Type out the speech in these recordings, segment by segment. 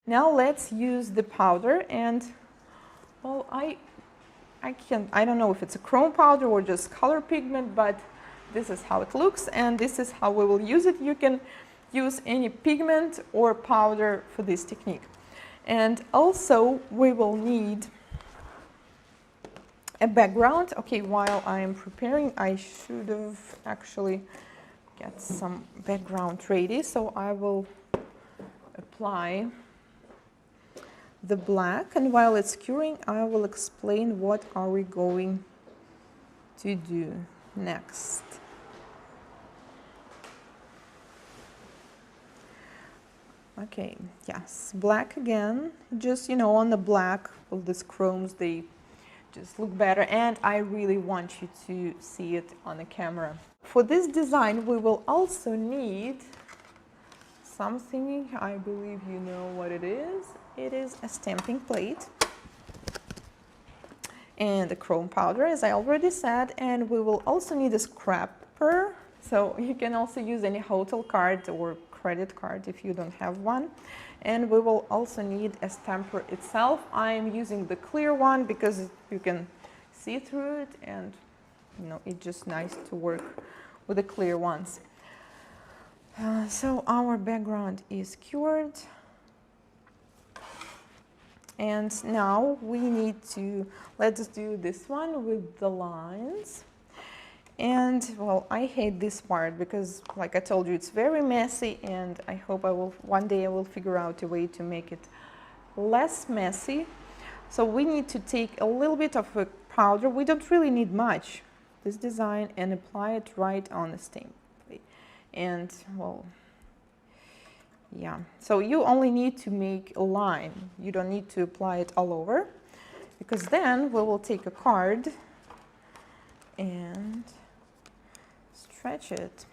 Now let's use the powder, and well, I don't know if it's a chrome powder or just color pigment, but this is how it looks, and this is how we will use it. You can use any pigment or powder for this technique. And also we will need a background. Okay, while I am preparing, I should have actually get some background ready. So I will apply the black, and while it's curing, I will explain what are we going to do next. Okay, yes, black again. Just, you know, on the black, all these chromes, they just look better, and I really want you to see it on the camera. For this design, we will also need something, I believe you know what it is. It is a stamping plate and a chrome powder, as I already said, and we will also need a scraper. So you can also use any hotel card or credit card if you don't have one. And we will also need a stamper itself. I am using the clear one because you can see through it, and you know, it's just nice to work with the clear ones. So our background is cured, and now we need to, let's do this one with the lines. And well, I hate this part because, like I told you, it's very messy, and I hope one day I will figure out a way to make it less messy. So we need to take a little bit of a powder. We don't really need much, this design, and apply it right on the stamp. And well, yeah, so you only need to make a line. You don't need to apply it all over, because then we will take a card and stretch it.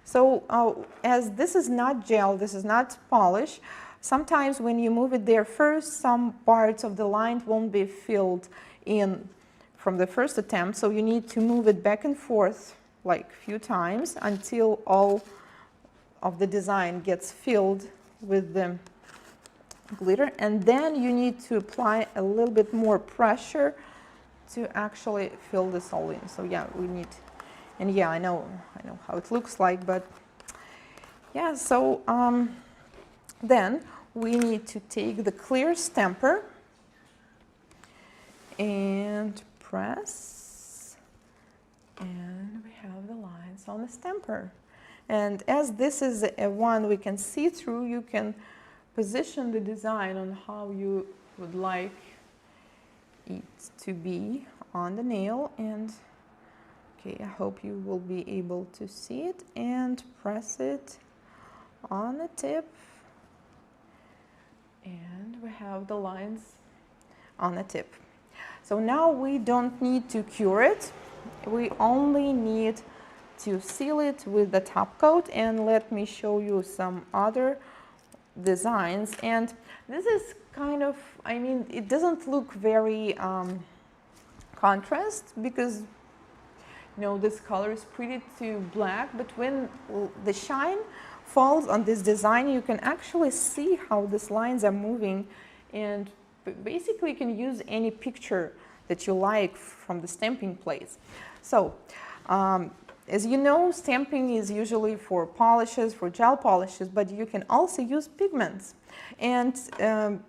So as this is not gel, this is not polish, sometimes when you move it there first, some parts of the line won't be filled in from the first attempt, so you need to move it back and forth like a few times until all of the design gets filled with the glitter, and then you need to apply a little bit more pressure to actually fill this all in. So yeah, we need, and yeah, I know how it looks like, but yeah, so then we need to take the clear stamper and press, and we have the lines on the stamper. And as this is a one we can see through, you can position the design on how you would like it to be on the nail. And okay, I hope you will be able to see it, and press it on the tip, and we have the lines on the tip. So now we don't need to cure it, we only need to seal it with the top coat. And let me show you some other designs. And this is kind of, I mean, it doesn't look very contrast, because you know, this color is pretty too black, but when the shine falls on this design, you can actually see how these lines are moving. And basically you can use any picture that you like from the stamping plates. So as you know, stamping is usually for polishes, for gel polishes, but you can also use pigments. And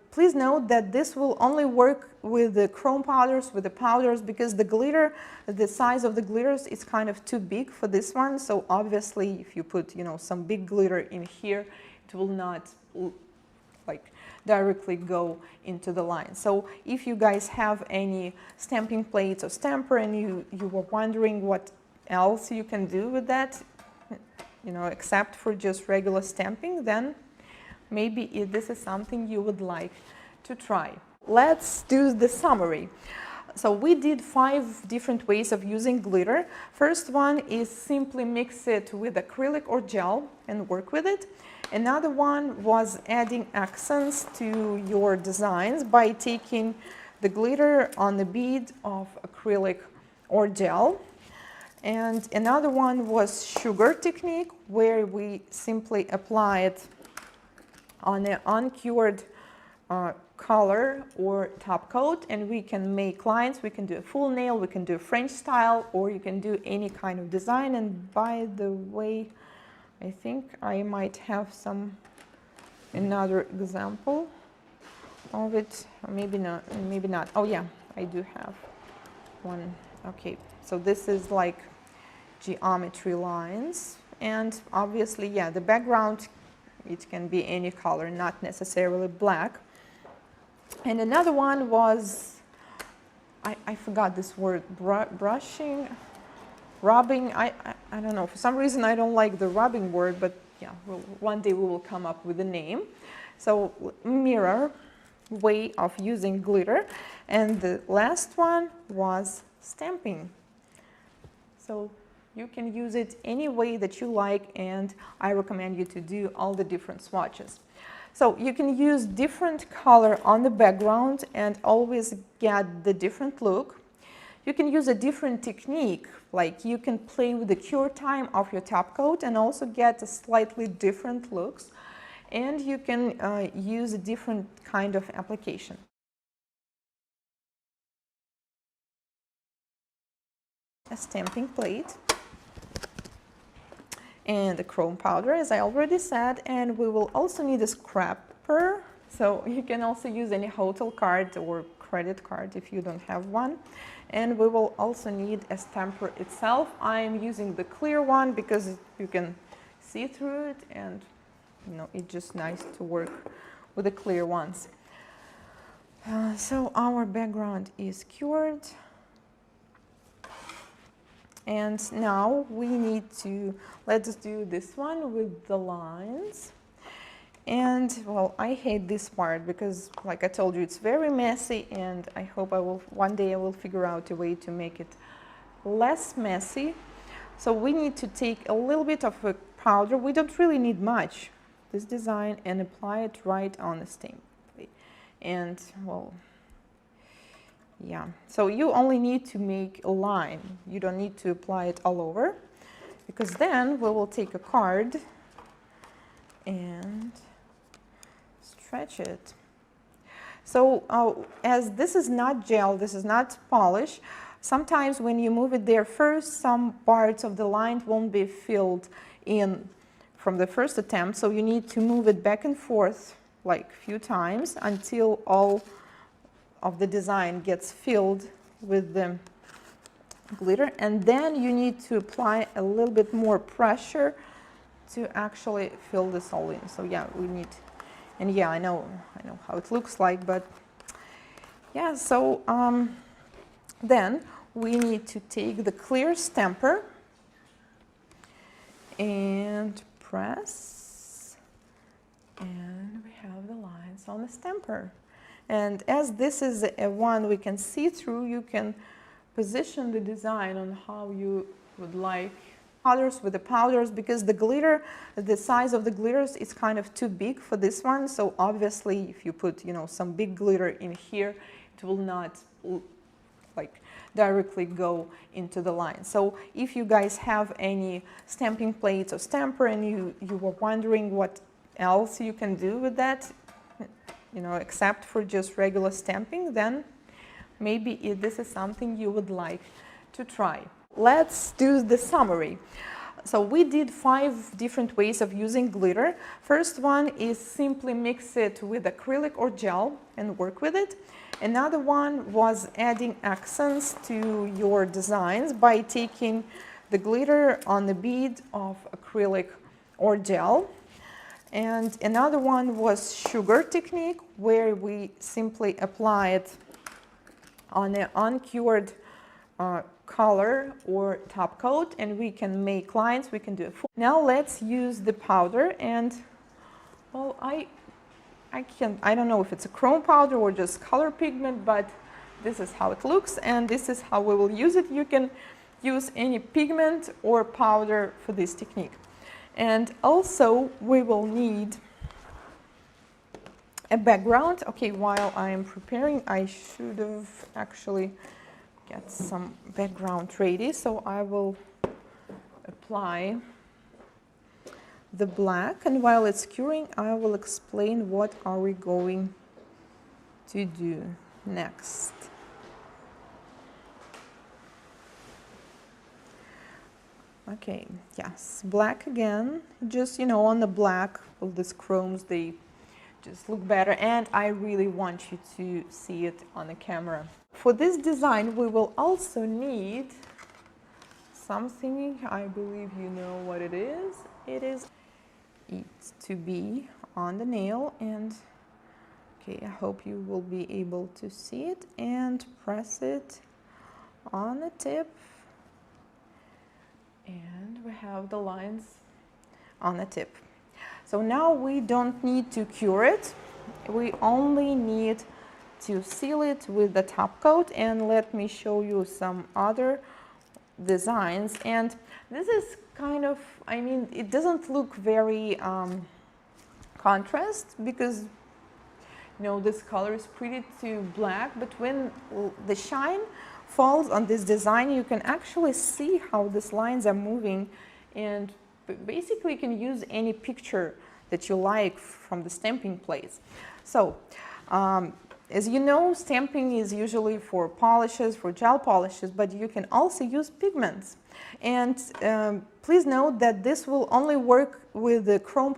please note that this will only work with the chrome powders, with the powders, because the glitter, the size of the glitters is kind of too big for this one. So obviously, if you put, you know, some big glitter in here, it will not like directly go into the line. So if you guys have any stamping plates or stamper, and you were wondering what else you can do with that, you know, except for just regular stamping, then maybe this is something you would like to try. Let's do the summary. So we did 5 different ways of using glitter. First one is simply mix it with acrylic or gel and work with it. Another one was adding accents to your designs by taking the glitter on the bead of acrylic or gel. And another one was sugar technique, where we simply applied on an uncured color or top coat, and we can make lines. We can do a full nail, we can do a French style, or you can do any kind of design. And by the way, I think I might have another example of it, or maybe not, maybe not. Oh yeah, I do have one. Okay, so this is like geometry lines, and obviously, yeah, the background, it can be any color, not necessarily black. And another one was, I forgot this word, brushing, rubbing. I don't know, for some reason I don't like the rubbing word, but yeah, one day we will come up with a name. So mirror way of using glitter. And the last one was stamping. So you can use it any way that you like, and I recommend you to do all the different swatches. So you can use different color on the background and always get the different look. You can use a different technique, like you can play with the cure time of your top coat and also get a slightly different looks. And you can use a different kind of application. A stamping plate and a chrome powder, as I already said, and we will also need a scraper. So you can also use any hotel card or credit card if you don't have one. And we will also need a stamper itself. I am using the clear one because you can see through it, and you know, it's just nice to work with the clear ones. So our background is cured. And now we need to, let's do this one with the lines. And well, I hate this part because, like I told you, it's very messy, and I hope one day I will figure out a way to make it less messy. So we need to take a little bit of a powder. We don't really need much, this design, and apply it right on the stamp plate. And well, yeah, so you only need to make a line. You don't need to apply it all over, because then we will take a card and stretch it. So as this is not gel, this is not polish, sometimes when you move it there first, some parts of the line won't be filled in from the first attempt. So you need to move it back and forth like a few times until all of the design gets filled with the glitter, and then you need to apply a little bit more pressure to actually fill this all in. So yeah, we need, and yeah, I know how it looks like, but yeah, so then we need to take the clear stamper and press, and we have the lines on the stamper. And as this is a one we can see through, you can position the design on how you would like. Colors with the powders, because the glitter, the size of the glitters is kind of too big for this one. So obviously, if you put, you know, some big glitter in here, it will not like directly go into the line. So if you guys have any stamping plates or stamper, and you were wondering what else you can do with that, you know, except for just regular stamping, then maybe this is something you would like to try. Let's do the summary. So we did 5 different ways of using glitter. First one is simply mix it with acrylic or gel and work with it. Another one was adding accents to your designs by taking the glitter on the bead of acrylic or gel. And another one was sugar technique, where we simply apply it on an uncured color or top coat, and we can make lines, we can do it. Now let's use the powder, and well, I don't know if it's a chrome powder or just color pigment, but this is how it looks, and this is how we will use it. You can use any pigment or powder for this technique. And also we will need a background. Okay, while I am preparing, I should have actually get some background ready. So I will apply the black, and while it's curing, I will explain what are we going to do next. Okay, yes, black again. Just, on the black, all these chromes, they just look better, and I really want you to see it on the camera. For this design, we will also need something. I believe you know what it is. It is to be on the nail, and okay, I hope you will be able to see it, and press it on the tip, and we have the lines on the tip. So now we don't need to cure it, we only need to seal it with the top coat. And let me show you some other designs. And this is kind of, it doesn't look very contrast, because this color is pretty too black, but when the shine falls on this design, you can actually see how these lines are moving. And basically you can use any picture that you like from the stamping place. So as you know, stamping is usually for polishes, for gel polishes, but you can also use pigments. And please note that this will only work with the chrome